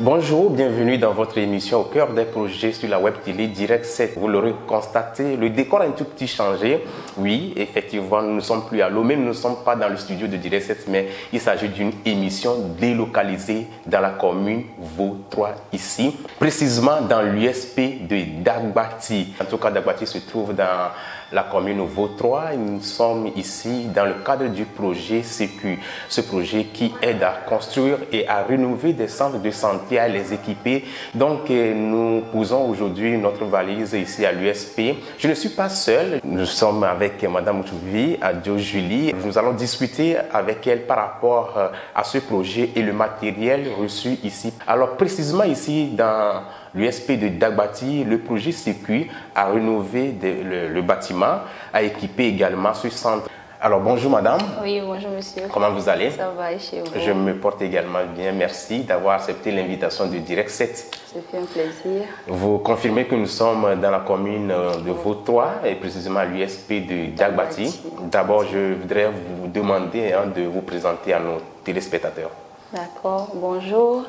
Bonjour, bienvenue dans votre émission au cœur des projets sur la web télé Direct 7. Vous l'aurez constaté, le décor a un tout petit changé. Oui, effectivement, nous ne sommes plus à Lomé, nous ne sommes pas dans le studio de Direct 7, mais il s'agit d'une émission délocalisée dans la commune Vautrois ici, précisément dans l'USP de Dagbati. En tout cas, Dagbati se trouve dans la commune Vautrois. Nous sommes ici dans le cadre du projet CQ, ce projet qui aide à construire et à rénover des centres de santé, à les équiper. Donc nous posons aujourd'hui notre valise ici à l'USP. Je ne suis pas seul, nous sommes avec Madame Mouchouvi, Adjo Julie. Nous allons discuter avec elle par rapport à ce projet et le matériel reçu ici. Alors précisément ici dans l'USP de Dagbati, le projet CQ a rénové le bâtiment, a équipé également ce centre. Alors bonjour madame. Oui, bonjour monsieur. Comment vous allez? Ça va et chez vous? Je me porte également bien, merci d'avoir accepté l'invitation de Direct 7. Ça fait un plaisir. Vous confirmez que nous sommes dans la commune de Vautrois et précisément à l'USP de Dagbati. D'abord, je voudrais vous demander de vous présenter à nos téléspectateurs. D'accord, bonjour.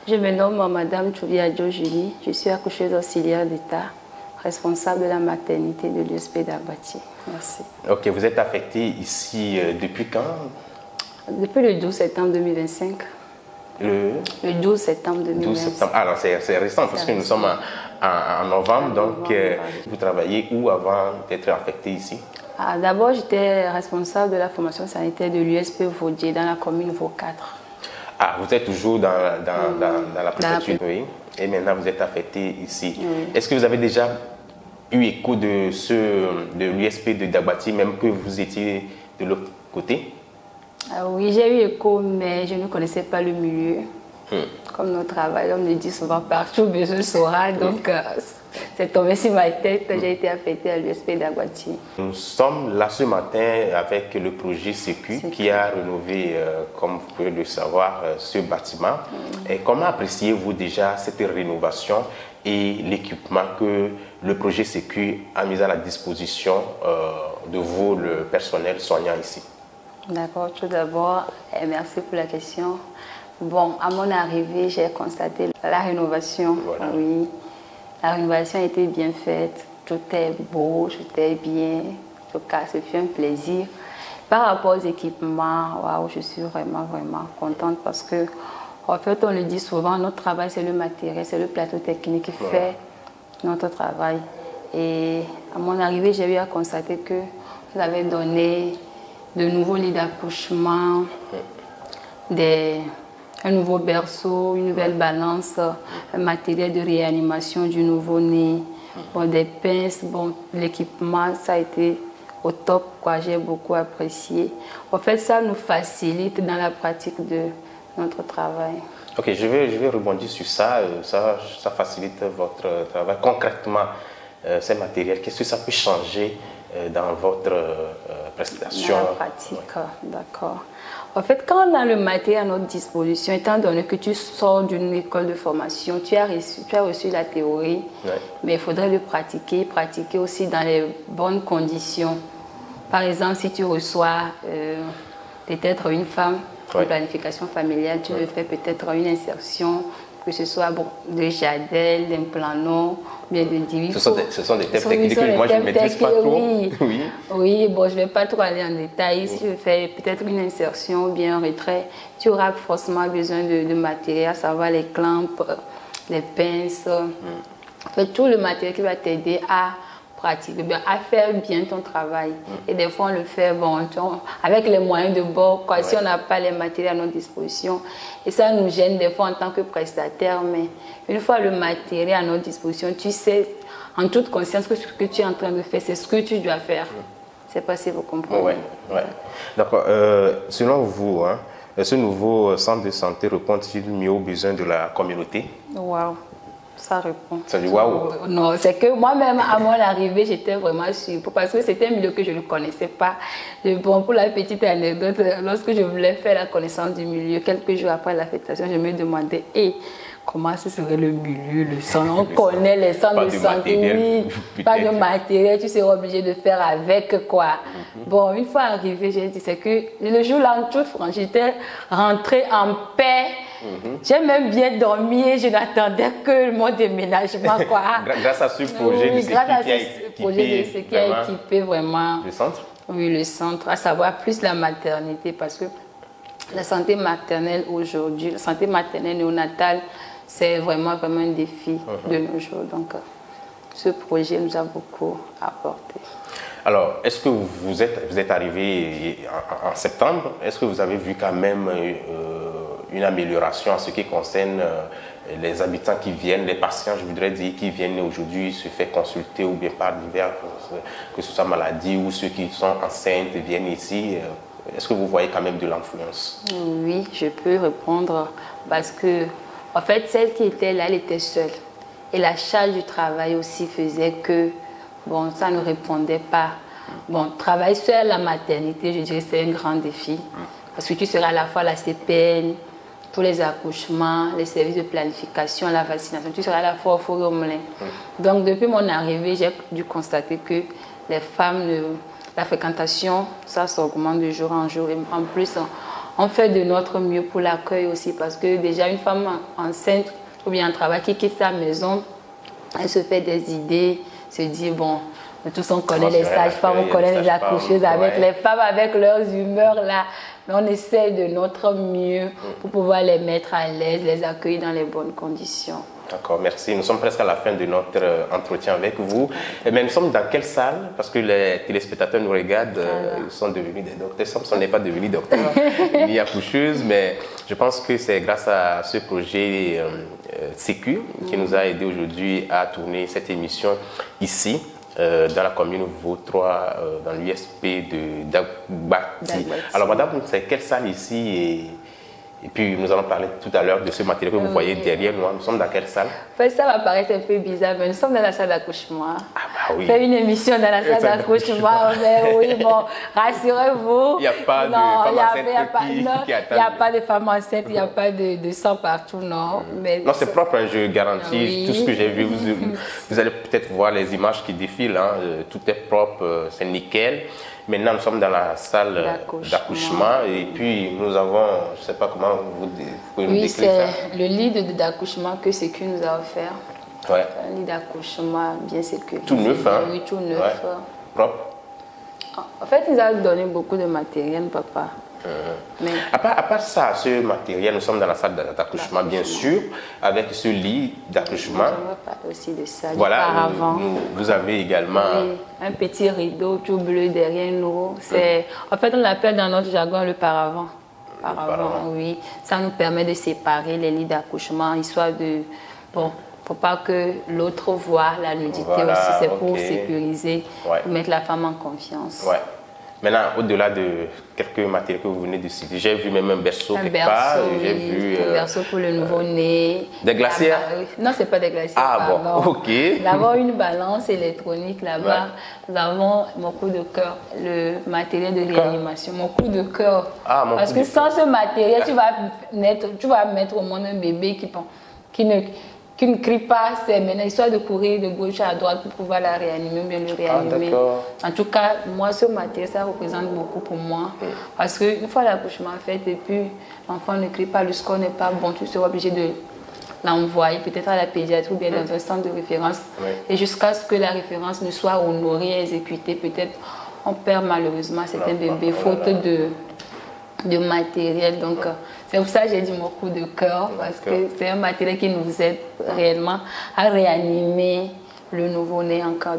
Je me nomme Madame Adjo Julie. Je suis accoucheuse auxiliaire d'État, responsable de la maternité de l'USP Dagbati. Merci. Ok, vous êtes affectée ici depuis quand? Depuis le 12 septembre 2025. Le 12 septembre 2025. 12 septembre. Alors c'est récent parce que nous sommes en novembre, donc vous travaillez où avant d'être affectée ici? D'abord, j'étais responsable de la formation sanitaire de l'USP Vaudier dans la commune Vaud 4. Ah, vous êtes toujours dans la préfecture, oui. Et maintenant vous êtes affecté ici. Oui. Est-ce que vous avez déjà eu écho de l'USP de Dagbati, même que vous étiez de l'autre côté? Oui, j'ai eu écho, mais je ne connaissais pas le milieu. Comme notre travail, on me dit souvent partout, mais je saurai. Donc, c'est tombé sur ma tête, j'ai été affectée à l'USP Dagbati. Nous sommes là ce matin avec le projet CQ qui a rénové, comme vous pouvez le savoir, ce bâtiment. Et comment appréciez-vous déjà cette rénovation et l'équipement que le projet CQ a mis à la disposition de vous, le personnel soignant ici? D'accord, tout d'abord, merci pour la question. Bon, à mon arrivée, j'ai constaté la rénovation. Voilà. Oui, la rénovation a été bien faite. Tout est beau, tout est bien. En tout cas, ce fut un plaisir. Par rapport aux équipements, waouh, je suis vraiment contente parce que, en fait, on le dit souvent, notre travail, c'est le matériel, c'est le plateau technique qui fait notre travail. Et à mon arrivée, j'ai eu à constater que vous avez donné de nouveaux lits d'accouchement, un nouveau berceau, une nouvelle balance, un matériel de réanimation du nouveau-né, des pinces, l'équipement, ça a été au top, j'ai beaucoup apprécié. En fait, ça nous facilite dans la pratique de notre travail. Ok, je vais rebondir sur ça. Ça facilite votre travail. Concrètement, ces matériels, qu'est-ce que ça peut changer dans votre prestation? Dans la pratique, d'accord. En fait, quand on a le matériel à notre disposition, étant donné que tu sors d'une école de formation, tu as reçu la théorie, mais il faudrait le pratiquer aussi dans les bonnes conditions. Par exemple, si tu reçois peut-être une femme en planification familiale, tu veux faire peut-être une insertion, que ce soit de Jadel, d'un planon, bien de Divi. Ce sont des thèmes techniques que moi je ne maîtrise pas trop. Oui, bon, je ne vais pas trop aller en détail. Si je fais peut-être une insertion ou bien un retrait, tu auras forcément besoin de matériel, à savoir les clampes, les pinces, en fait, tout le matériel qui va t'aider à pratiquer, à faire bien ton travail. Et des fois, on le fait avec les moyens de bord, si on n'a pas les matériels à notre disposition. Et ça nous gêne des fois en tant que prestataire, mais une fois le matériel à notre disposition, tu sais en toute conscience que ce que tu es en train de faire, c'est ce que tu dois faire. C'est pas si vous comprenez. Oui. D'accord. Selon vous, ce nouveau centre de santé répond-il mieux aux besoins de la communauté? Waouh. Ça répond. Ça dit waouh? Non, c'est que moi-même, à mon arrivée, j'étais vraiment surprise parce que c'était un milieu que je ne connaissais pas. Bon, pour la petite anecdote, lorsque je voulais faire la connaissance du milieu, quelques jours après l'affectation, je me demandais, comment ce serait le milieu, le centre. On connaît les centres de santé, oui, pas de matériel, tu seras obligé de faire avec quoi. Bon, une fois arrivé, j'ai dit, c'est que le jour là, en toute franchise, j'étais rentrée en paix. J'ai même bien dormi, je n'attendais que mon déménagement, quoi. Grâce à ce projet de sécu qui a équipé vraiment le centre. Oui, le centre, à savoir plus la maternité, parce que la santé maternelle aujourd'hui, la santé maternelle néonatale, c'est vraiment un défi de nos jours. Donc, ce projet nous a beaucoup apporté. Alors, est-ce que vous êtes arrivé en septembre? Est-ce que vous avez vu quand même une amélioration en ce qui concerne les habitants qui viennent, les patients, je voudrais dire, qui viennent aujourd'hui se faire consulter ou bien par divers, que ce soit maladie ou ceux qui sont enceintes viennent ici? Est-ce que vous voyez quand même de l'influence? Oui, je peux répondre parce que, en fait, celle qui était là, elle était seule. Et la charge du travail aussi faisait que, bon, ça ne répondait pas. Bon, travailler seul à la maternité, je dirais, c'est un grand défi. Parce que tu seras à la fois la CPN, pour les accouchements, les services de planification, la vaccination. Tu seras à la fois au four et au moulin. Donc, depuis mon arrivée, j'ai dû constater que les femmes, la fréquentation, ça s'augmente de jour en jour. Et en plus, on fait de notre mieux pour l'accueil aussi. Parce que déjà, une femme enceinte ou bien en travail qui quitte sa maison, elle se fait des idées, se dit, bon, tous on connaît les sages-femmes, on connaît les accoucheuses, avec les femmes, avec leurs humeurs là. Mais on essaie de notre mieux pour pouvoir les mettre à l'aise, les accueillir dans les bonnes conditions. D'accord, merci. Nous sommes presque à la fin de notre entretien avec vous. Mais nous sommes dans quelle salle? Parce que les téléspectateurs nous regardent, ils sont devenus des docteurs. On n'est pas devenus docteurs, ni accoucheuses, mais je pense que c'est grâce à ce projet Sécu qui nous a aidé aujourd'hui à tourner cette émission ici. Dans la commune Vautrois, dans l'USP de Dagbati. Alors, madame, c'est quelle salle ici et puis, nous allons parler tout à l'heure de ce matériel que vous voyez derrière nous. Nous sommes dans quelle salle? En fait, ça va paraître un peu bizarre, mais nous sommes dans la salle d'accouchement. Ah bah oui. Faire une émission dans la salle d'accouchement, mais oui, bon, rassurez-vous. Il n'y a pas de femme enceinte qui attend. Il n'y a pas de femme enceinte, il n'y a pas de sang partout, non. Non, c'est propre, hein, je garantis. Tout ce que j'ai vu, vous allez peut-être voir les images qui défilent. Hein, tout est propre, c'est nickel. Maintenant, nous sommes dans la salle d'accouchement et puis nous avons, je ne sais pas comment vous pouvez nous décrire ça. Oui, c'est le lit d'accouchement que Sécu nous a offert. Ouais. Un lit d'accouchement bien sécurisé. Tout neuf, hein? Oui, tout neuf. Ouais. Propre. En fait, il nous a donné beaucoup de matériel, papa. Mais... À part ça, ce matériel, nous sommes dans la salle d'accouchement, bien sûr, avec ce lit d'accouchement. J'aimerais parler aussi de ça, voilà, du paravent. Vous avez également... Oui, un petit rideau tout bleu derrière nous. En fait, on l'appelle dans notre jargon le paravent. Paravent, oui. Ça nous permet de séparer les lits d'accouchement, histoire de... Bon, pour pas que l'autre voit la nudité aussi. C'est pour sécuriser, pour mettre la femme en confiance. Ouais. Maintenant, au-delà de quelques matériaux que vous venez de citer, j'ai vu même un berceau quelque part. J'ai vu un berceau pour le nouveau-né. Des glacières? Non, ce n'est pas des glacières. Ah bon, ok. Nous avons une balance électronique là-bas. Ouais. Nous avons mon coup de cœur, le matériel de réanimation. Mon coup de cœur. Ah, mon Parce que sans ce matériel, tu vas mettre au monde un bébé qui ne crie pas, c'est maintenant histoire de courir de gauche à droite pour pouvoir la réanimer ou bien le réanimer. En tout cas, moi, ce matériel, ça représente beaucoup pour moi. Parce qu'une fois l'accouchement fait et puis l'enfant ne crie pas, le score n'est pas bon, tu seras obligé de l'envoyer peut-être à la pédiatrie ou bien dans un centre de référence. Et jusqu'à ce que la référence ne soit honorée et exécutée, peut-être on perd malheureusement certains bébés faute de matériel. Donc, c'est pour ça que j'ai dit mon coup de cœur, parce que c'est un matériel qui nous aide réellement à réanimer le nouveau-né en cas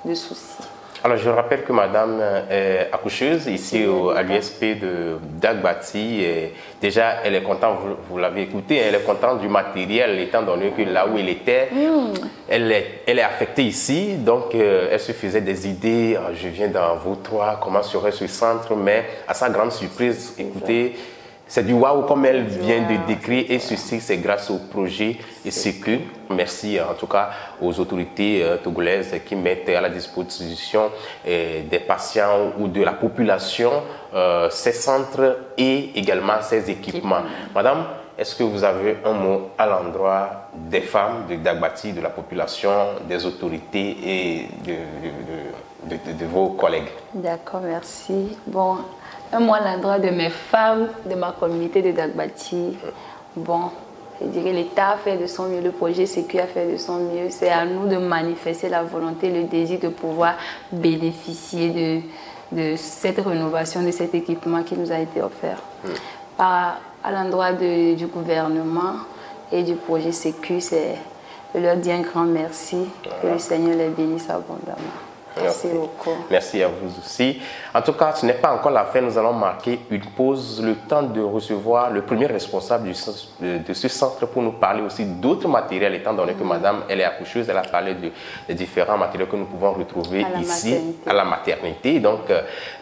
de soucis. Alors, je rappelle que madame est accoucheuse ici à l'USP de Dagbati. Et déjà, elle est contente, vous l'avez écouté, elle est contente du matériel, étant donné que là où elle était, elle est affectée ici. Donc, elle se faisait des idées. Je viens dans Vautrois, comment serait ce centre? Mais à sa grande surprise, écoutez, c'est du waouh comme elle vient de décrire, et ceci c'est grâce au projet Sécu. Merci en tout cas aux autorités togolaises qui mettent à la disposition des patients ou de la population ces centres et également ces équipements. Madame, est-ce que vous avez un mot à l'endroit des femmes de Dagbati, de la population, des autorités et de vos collègues? D'accord, merci. Bon, un mot à l'endroit de mes femmes, de ma communauté de Dagbati. Bon, je dirais l'État a fait de son mieux, le projet Sécu a fait de son mieux. C'est à nous de manifester la volonté, le désir de pouvoir bénéficier de cette rénovation, de cet équipement qui nous a été offert. À l'endroit du gouvernement et du projet Sécu, c'est de leur dire un grand merci, que le Seigneur les bénisse abondamment. Merci beaucoup. Merci à vous aussi. En tout cas, ce n'est pas encore la fin. Nous allons marquer une pause, le temps de recevoir le premier responsable de ce centre pour nous parler aussi d'autres matériels, étant donné que madame, elle est accoucheuse, elle a parlé des différents matériels que nous pouvons retrouver ici à la maternité. Donc,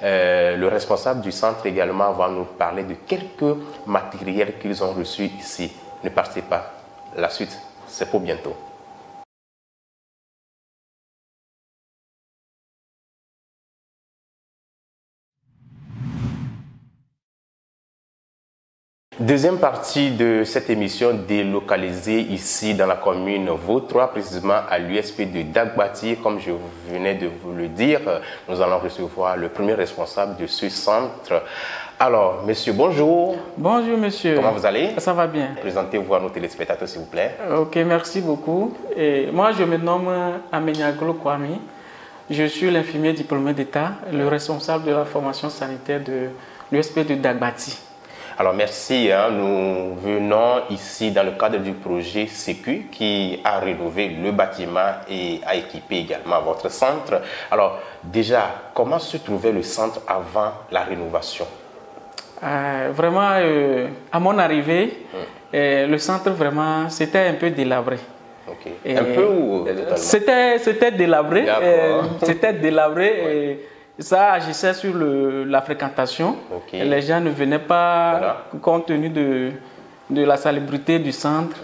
le responsable du centre également va nous parler de quelques matériels qu'ils ont reçus ici. Ne partez pas. La suite, c'est pour bientôt. Deuxième partie de cette émission délocalisée ici dans la commune Vautrois, précisément à l'USP de Dagbati. Comme je venais de vous le dire, nous allons recevoir le premier responsable de ce centre. Alors, monsieur, bonjour. Bonjour, monsieur. Comment vous allez? Ça va bien. Présentez-vous à nos téléspectateurs, s'il vous plaît. Ok, merci beaucoup. Et moi, je me nomme Amenyaglo Kwame. Je suis l'infirmier diplômé d'État, le responsable de la formation sanitaire de l'USP de Dagbati. Alors merci, nous venons ici dans le cadre du projet Sécu qui a rénové le bâtiment et a équipé également votre centre. Alors déjà, comment se trouvait le centre avant la rénovation? Vraiment, à mon arrivée, le centre vraiment, c'était un peu délabré. Okay. Un peu ou totalement? C'était délabré. C'était délabré. Et ça agissait sur la fréquentation. Okay. Les gens ne venaient pas compte tenu de la salubrité du centre.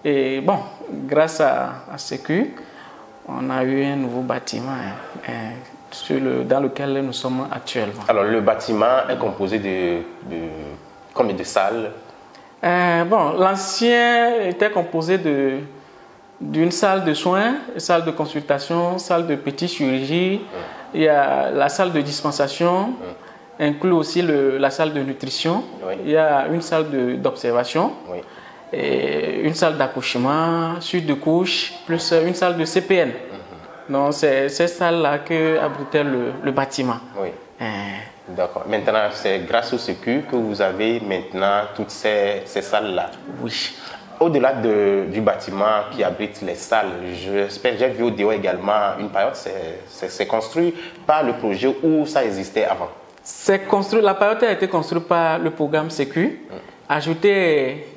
Et bon, grâce à Sécu, on a eu un nouveau bâtiment dans lequel nous sommes actuellement. Alors le bâtiment est composé de combien de salles? Bon, l'ancien était composé d'une salle de soins, salle de consultation, salle de petite chirurgie. Il y a la salle de dispensation, inclut aussi la salle de nutrition. Oui. Il y a une salle d'observation, et une salle d'accouchement, suite de couches, plus une salle de CPN. Donc c'est cette salle-là que abritait le bâtiment. Oui. D'accord. Maintenant, c'est grâce au Sécu que vous avez maintenant toutes ces salles-là. Oui. Au-delà du bâtiment qui abrite les salles, j'ai vu au dehors également une paillote. C'est construit par le projet ou ça existait avant? La paillote a été construite par le programme Sécu, ajouté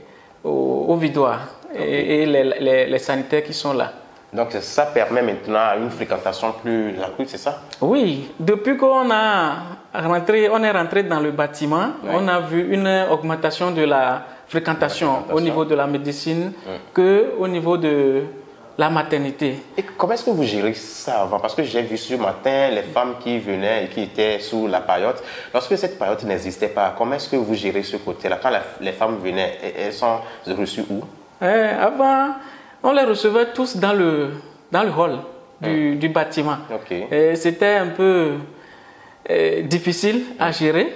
au vidoir et les sanitaires qui sont là. Donc ça permet maintenant une fréquentation plus accrue, c'est ça? Oui, depuis qu'on est rentré dans le bâtiment, on a vu une augmentation de la fréquentation au niveau de la médecine qu'au niveau de la maternité. Et comment est-ce que vous gérez ça avant? Parce que j'ai vu ce matin les femmes qui venaient et qui étaient sous la paillote. Lorsque cette paillote n'existait pas, comment est-ce que vous gérez ce côté-là? Quand les femmes venaient, elles sont reçues où? Avant, on les recevait tous dans le hall du bâtiment. Okay. C'était un peu difficile à gérer,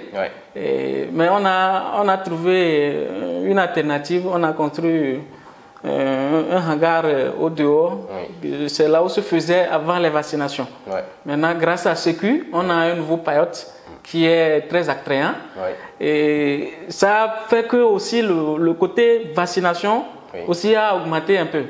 mais on a trouvé une alternative. On a construit un hangar au dehors. C'est là où se faisait avant les vaccinations. Maintenant, grâce à Sécu, on a un nouveau paillote qui est très attrayant. Et ça fait que aussi le côté vaccination aussi a augmenté un peu.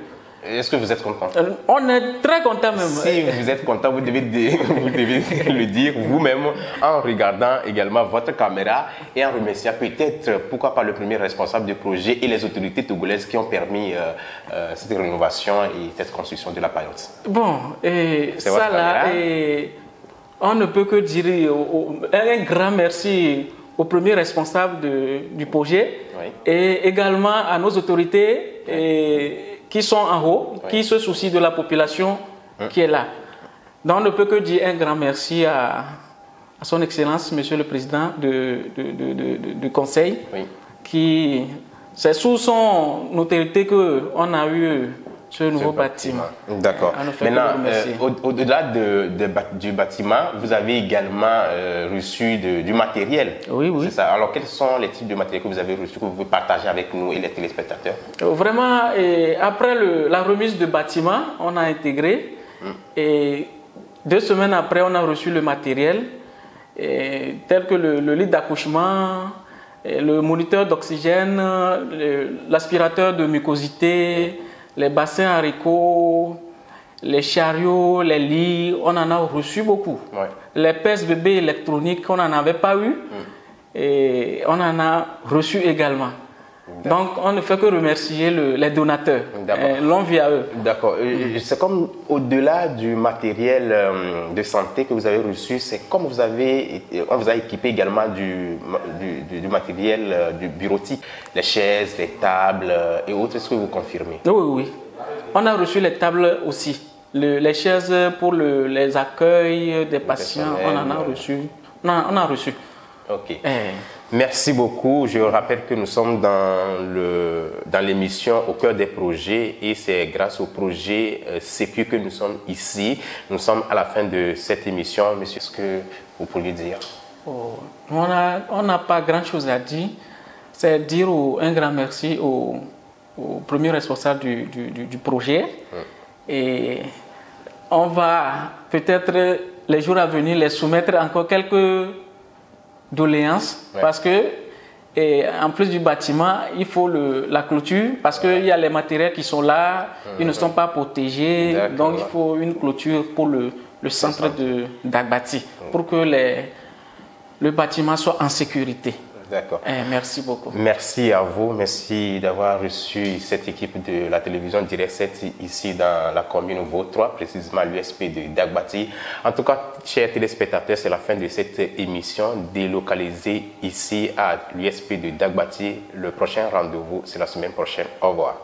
Est-ce que vous êtes content? On est très content même. Si vous êtes content, vous devez le dire vous-même en regardant également votre caméra et en remerciant peut-être, pourquoi pas, le premier responsable du projet et les autorités togolaises qui ont permis cette rénovation et cette construction de la paillote. Bon, et ça là, on ne peut que dire un grand merci au premier responsable du projet et également à nos autorités qui sont en haut, qui se soucient de la population qui est là. Donc on ne peut que dire un grand merci à son Excellence, Monsieur le Président du Conseil, qui c'est sous son autorité qu'on a eu ce nouveau bâtiment. D'accord. Maintenant, au-delà du bâtiment, vous avez également reçu du matériel. Oui, oui. C'est ça. Alors, quels sont les types de matériel que vous avez reçus, que vous pouvez partager avec nous et les téléspectateurs? Vraiment, après la remise de bâtiment, on a intégré. Et 2 semaines après, on a reçu le matériel, tel que le lit d'accouchement, le moniteur d'oxygène, l'aspirateur de mucosité, les bassins haricots, les chariots, les lits, on en a reçu beaucoup. Ouais. Les pèse bébés électroniques, on n'en avait pas eu et on en a reçu également. Donc, on ne fait que remercier les donateurs. Longue vie à eux. D'accord. C'est comme au-delà du matériel de santé que vous avez reçu, c'est comme on vous a équipé également du matériel du bureautique, les chaises, les tables et autres. Est-ce que vous confirmez? Oui, oui. On a reçu les tables aussi. Les chaises pour les accueils des patients, on en a reçu. On a reçu. Ok. Merci beaucoup. Je rappelle que nous sommes dans l'émission Au cœur des projets et c'est grâce au projet Sécu que nous sommes ici. Nous sommes à la fin de cette émission. Monsieur, est-ce que vous pourriez dire? On n'a pas grand-chose à dire. C'est dire un grand merci au premier responsable du projet. Et on va peut-être les jours à venir les soumettre encore quelques doléances parce que en plus du bâtiment il faut la clôture parce qu'il y a les matériels qui sont là, ils ne sont pas protégés, donc il faut une clôture pour le centre d'Agbati pour que le bâtiment soit en sécurité. D'accord. Merci beaucoup. Merci à vous. Merci d'avoir reçu cette équipe de la télévision Direct 7 ici dans la commune Vautois, précisément l'USP de Dagbati. En tout cas, chers téléspectateurs, c'est la fin de cette émission délocalisée ici à l'USP de Dagbati. Le prochain rendez-vous, c'est la semaine prochaine. Au revoir.